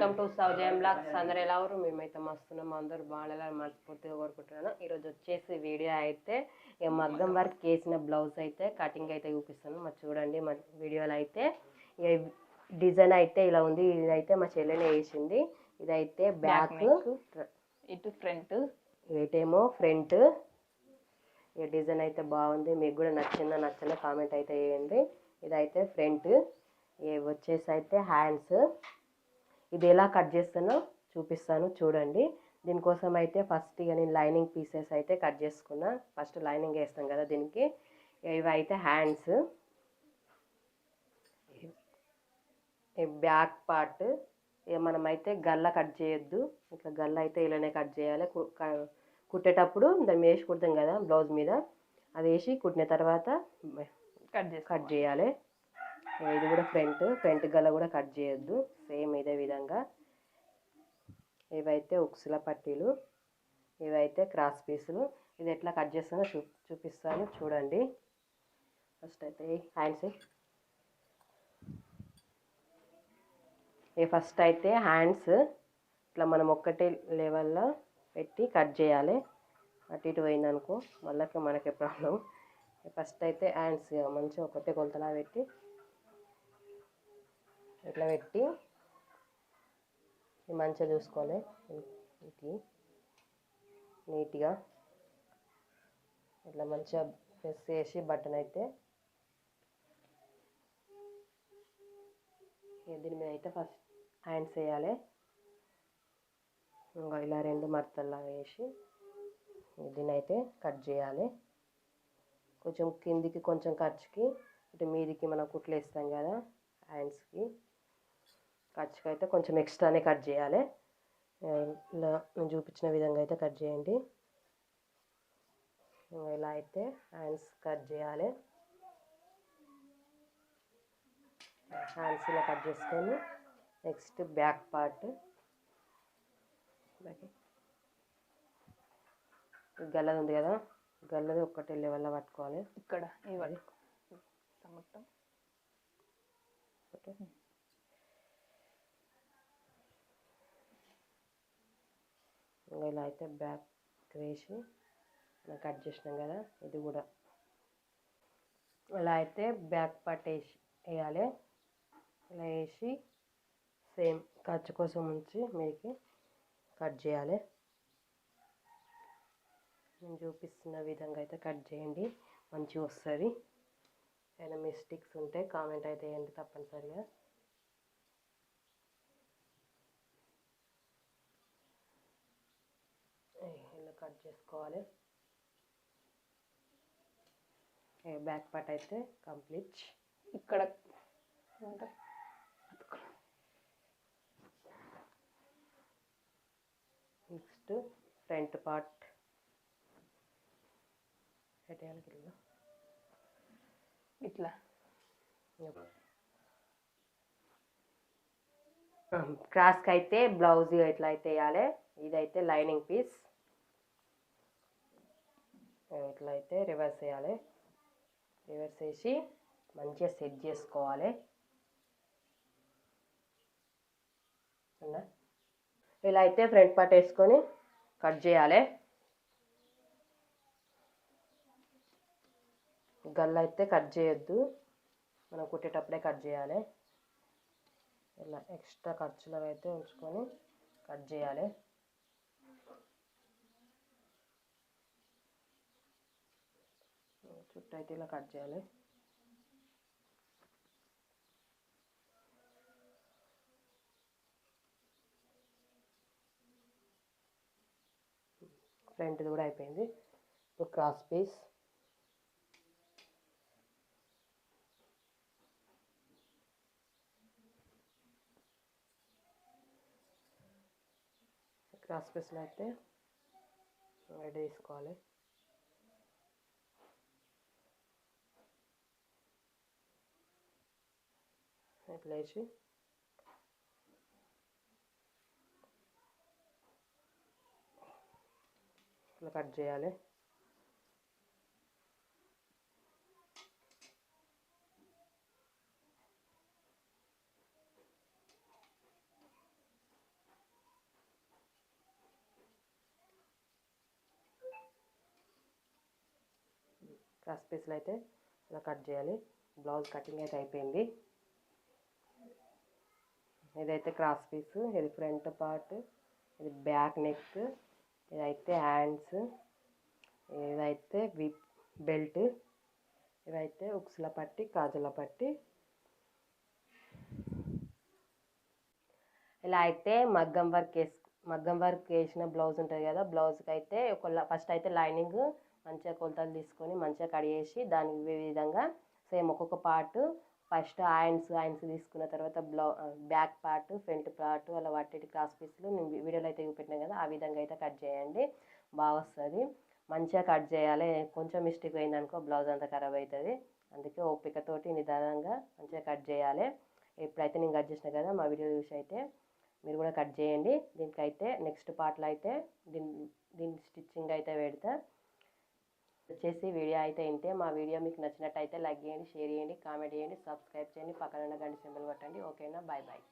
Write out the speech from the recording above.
Welcome to సౌజయం blogs. అందరు ఎలా ఉన్నారు? మేమైతే మస్తున్నాం, అందరూ బాగా మనస్ఫూర్తిగా కోరుకుంటున్నాను. ఈరోజు వచ్చేసి వీడియో అయితే మగ్గం వర్క్ వేసిన బ్లౌజ్ అయితే కటింగ్ అయితే చూపిస్తాను. మరి చూడండి, మన వీడియోలో అయితే డిజైన్ అయితే ఇలా ఉంది. ఇదైతే మా చెల్లెనే వేసింది. ఇదైతే బ్యాక్, ఇటు ఫ్రంట్, ఇటేమో ఫ్రంట్. ఈ డిజైన్ అయితే బాగుంది. మీకు కూడా నచ్చిందో నచ్చలే కామెంట్ అయితే వేయండి. ఇదైతే ఫ్రంట్. ఇవి వచ్చేసి అయితే హ్యాండ్స్. ఇది ఎలా కట్ చేస్తానో చూపిస్తాను, చూడండి. దీనికోసం అయితే ఫస్ట్ ఇక నేను లైనింగ్ పీసెస్ అయితే కట్ చేసుకున్నా. ఫస్ట్ లైనింగ్ వేస్తాం కదా దీనికి. ఇవి అయితే హ్యాండ్స్, ఈ బ్యాక్ పార్ట్. ఇక మనమైతే గల్ల కట్ చేయొద్దు. ఇట్లా గల్ల అయితే ఇలానే కట్ చేయాలి. కుట్టేటప్పుడు దాన్ని వేసి కుడతాం కదా బ్లౌజ్ మీద, అది వేసి కుట్టిన తర్వాత కట్ చేయాలి. ఇది కూడా ఫ్రంట్ గల్ల కూడా కట్ చేయొద్దు. సేమ్ ఇదే విధంగా. ఇవైతే ఉక్సుల పట్టీలు, ఇవైతే క్రాస్ పీసులు. ఇది ఎట్లా కట్ చేస్తానో చూపిస్తాను, చూడండి. ఫస్ట్ అయితే హ్యాండ్స్. ఫస్ట్ అయితే హ్యాండ్స్ ఇట్లా మనం ఒక్కటే లెవెల్లో పెట్టి కట్ చేయాలి. అటు ఇటు పోయిందనుకో మళ్ళీ మనకే ప్రాబ్లం. ఫస్ట్ అయితే హ్యాండ్స్ మంచిగా ఒకటే కొలతలా పెట్టి ఇట్లా పెట్టి మంచిగా చూసుకోవాలి. నీట్గా ఇట్లా మంచిగా ప్రెస్ చేసి బటన్ అయితే దీని మీద అయితే ఫస్ట్ హ్యాండ్స్ వేయాలి. ఇంకా ఇలా రెండు మడతల్లా వేసి దీన్ని అయితే కట్ చేయాలి. కొంచెం కిందికి కొంచెం ఖర్చుకి, ఇటు మీదికి మనం కుట్లు వేస్తాం కదా హ్యాండ్స్కి, ఖర్చుకి అయితే కొంచెం ఎక్స్ట్రానే కట్ చేయాలి. ఇలా నేను చూపించిన విధంగా అయితే కట్ చేయండి. ఇలా అయితే హ్యాండ్స్ కట్ చేయాలి. హ్యాండ్స్ ఇలా కట్ చేసుకొని నెక్స్ట్ బ్యాక్ పార్ట్, గల్లది ఉంది కదా, గల్లది ఒక్కటే లెవెల్లో పట్టుకోవాలి. ఇక్కడ మొత్తం ఓకే. ఇలా అయితే బ్యాక్ వేసి కట్ చేసినాం కదా, ఇది కూడా ఇలా అయితే బ్యాక్ పార్ట్ వేయాలి. ఇలా వేసి సేమ్ ఖర్చు కోసం ఉంచి మీకు కట్ చేయాలి. నేను చూపిస్తున్న విధంగా అయితే కట్ చేయండి, మంచిగా వస్తుంది. ఏమైనా మిస్టేక్స్ ఉంటే కామెంట్ అయితే వేయండి తప్పనిసరిగా. ఇలా కట్ చేసుకోవాలి. బ్యాక్ పార్ట్ అయితే కంప్లీట్. ఇక్కడ నెక్స్ట్ ఫ్రంట్ పార్ట్ ఇట్లా క్రాస్కి అయితే బ్లౌజ్ ఇట్లా అయితే వేయాలి. ఇదైతే లైనింగ్ పీస్, ఇట్లా అయితే రివర్స్ వేయాలి. రివర్స్ వేసి మంచిగా సెట్ చేసుకోవాలి. ఇలా అయితే ఫ్రంట్ పార్ట్ వేసుకొని కట్ చేయాలి. గల్ల అయితే కట్ చేయొద్దు, మనం కుట్టేటప్పుడే కట్ చేయాలి. ఇలా ఎక్స్ట్రా ఖర్చులు అయితే ఉంచుకొని కట్ చేయాలి. చుట్టూ అయితే ఇలా కట్ చేయాలి. ఫ్రంట్ కూడా అయిపోయింది. ఇప్పుడు క్రాస్ పీస్, క్రాస్ పీస్లో అయితే రెడీ తీసుకోవాలి. ఇట్లా వేసి ఇట్లా కట్ చేయాలి. క్రాస్ పీస్లు అయితే ఇలా కట్ చేయాలి. బ్లౌజ్ కటింగ్ అయితే అయిపోయింది. ఇదైతే క్రాస్ పీస్, ఇది ఫ్రంట్ పార్ట్, ఇది బ్యాక్ నెక్, ఇదైతే హ్యాండ్స్, ఇదైతే విప్ బెల్ట్, ఇవైతే ఉక్సుల పట్టి, కాజుల పట్టి. ఇలా అయితే మగ్గం వర్క్ వేసిన బ్లౌజ్ ఉంటుంది కదా, బ్లౌజ్కి అయితే ఫస్ట్ అయితే లైనింగ్ మంచిగా కొలతలు తీసుకొని మంచిగా కడిగేసి దానికి విధంగా సేమ్ ఒక్కొక్క పార్ట్ ఫస్ట్ హ్యాండ్స్ తీసుకున్న తర్వాత బ్యాక్ పార్ట్, ఫ్రంట్ పార్ట్ అలా వాటి క్రాస్ పీస్లు నేను వీడియోలో అయితే చూపెట్టినాను కదా, ఆ విధంగా అయితే కట్ చేయండి. బాగా వస్తుంది. మంచిగా కట్ చేయాలి. కొంచెం మిస్టేక్ అయిందనుకో బ్లౌజ్ అంతా ఖరాబ్ అవుతుంది. అందుకే ఓపికతోటి నిదానంగా మంచిగా కట్ చేయాలి. ఇప్పుడైతే నేను కట్ చేసిన కదా, మా వీడియో చూసి అయితే మీరు కూడా కట్ చేయండి. దీనికైతే నెక్స్ట్ పార్ట్లో అయితే దీని స్టిచ్చింగ్ అయితే పెడతా. వచ్చేసి వీడియో అయితే ఇంతే. మా వీడియో మీకు నచ్చినట్టయితే లైక్ చేయండి, షేర్ చేయండి, కామెంట్ చేయండి, సబ్స్క్రైబ్ చేయండి, పక్కన గంట సింబల్ కొట్టండి. ఓకేనా? Bye bye.